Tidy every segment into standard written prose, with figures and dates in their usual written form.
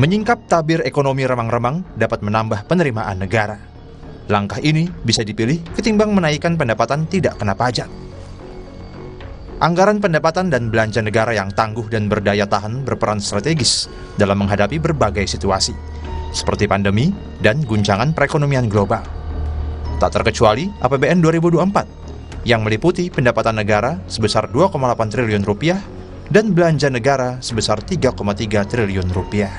Menyingkap tabir ekonomi remang-remang dapat menambah penerimaan negara. Langkah ini bisa dipilih ketimbang menaikkan pendapatan tidak kena pajak. Anggaran pendapatan dan belanja negara yang tangguh dan berdaya tahan berperan strategis dalam menghadapi berbagai situasi, seperti pandemi dan guncangan perekonomian global. Tak terkecuali APBN 2024, yang meliputi pendapatan negara sebesar 2,8 triliun rupiah dan belanja negara sebesar 3,3 triliun rupiah.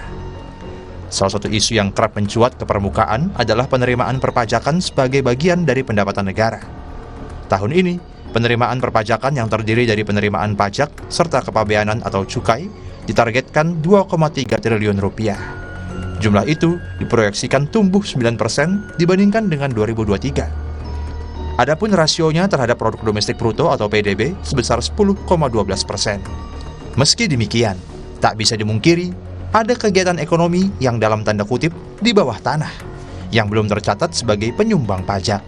Salah satu isu yang kerap mencuat ke permukaan adalah penerimaan perpajakan sebagai bagian dari pendapatan negara. Tahun ini, penerimaan perpajakan yang terdiri dari penerimaan pajak serta kepabeanan atau cukai ditargetkan 2,3 triliun rupiah. Jumlah itu diproyeksikan tumbuh 9% dibandingkan dengan 2023. Adapun rasionya terhadap produk domestik bruto atau PDB sebesar 10,12%. Meski demikian, tak bisa dimungkiri ada kegiatan ekonomi yang dalam tanda kutip di bawah tanah yang belum tercatat sebagai penyumbang pajak.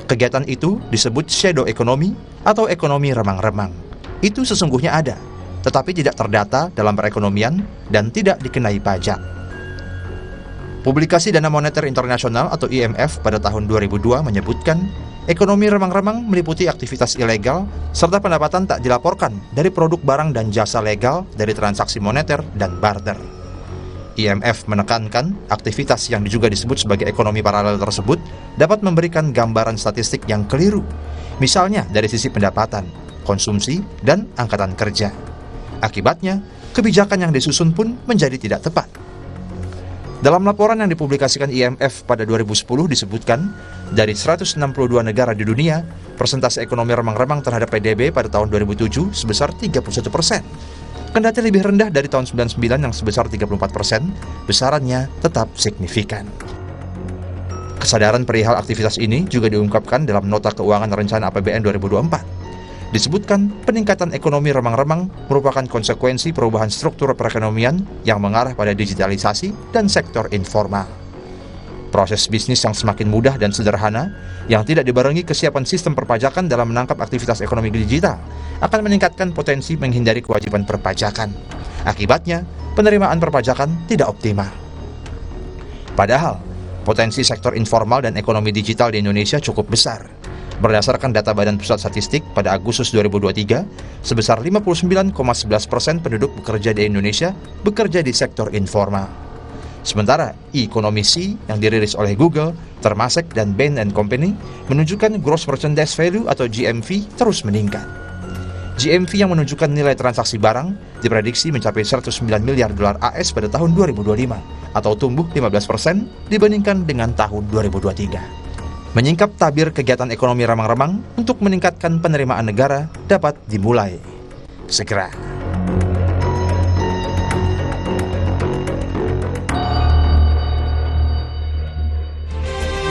Kegiatan itu disebut shadow economy atau ekonomi remang-remang. Itu sesungguhnya ada, tetapi tidak terdata dalam perekonomian dan tidak dikenai pajak. Publikasi Dana Moneter Internasional atau IMF pada tahun 2002 menyebutkan ekonomi remang-remang meliputi aktivitas ilegal serta pendapatan tak dilaporkan dari produk barang dan jasa legal dari transaksi moneter dan barter. IMF menekankan aktivitas yang juga disebut sebagai ekonomi paralel tersebut dapat memberikan gambaran statistik yang keliru, misalnya dari sisi pendapatan, konsumsi, dan angkatan kerja. Akibatnya, kebijakan yang disusun pun menjadi tidak tepat. Dalam laporan yang dipublikasikan IMF pada 2010 disebutkan, dari 162 negara di dunia, persentase ekonomi remang-remang terhadap PDB pada tahun 2007 sebesar 31%. Kendati lebih rendah dari tahun 99 yang sebesar 34%, besarannya tetap signifikan. Kesadaran perihal aktivitas ini juga diungkapkan dalam Nota Keuangan Rencana APBN 2024. Disebutkan peningkatan ekonomi remang-remang merupakan konsekuensi perubahan struktur perekonomian yang mengarah pada digitalisasi dan sektor informal. Proses bisnis yang semakin mudah dan sederhana, yang tidak dibarengi kesiapan sistem perpajakan dalam menangkap aktivitas ekonomi digital, akan meningkatkan potensi menghindari kewajiban perpajakan. Akibatnya, penerimaan perpajakan tidak optimal. Padahal, potensi sektor informal dan ekonomi digital di Indonesia cukup besar. Berdasarkan data Badan Pusat Statistik pada Agustus 2023, sebesar 59,11% penduduk bekerja di Indonesia bekerja di sektor informal. Sementara e-Economy yang dirilis oleh Google, Temasek, dan Bain & Company menunjukkan Gross Merchandise Value atau GMV terus meningkat. GMV yang menunjukkan nilai transaksi barang diprediksi mencapai 109 miliar dolar AS pada tahun 2025 atau tumbuh 15% dibandingkan dengan tahun 2023. Menyingkap tabir kegiatan ekonomi remang-remang untuk meningkatkan penerimaan negara dapat dimulai segera.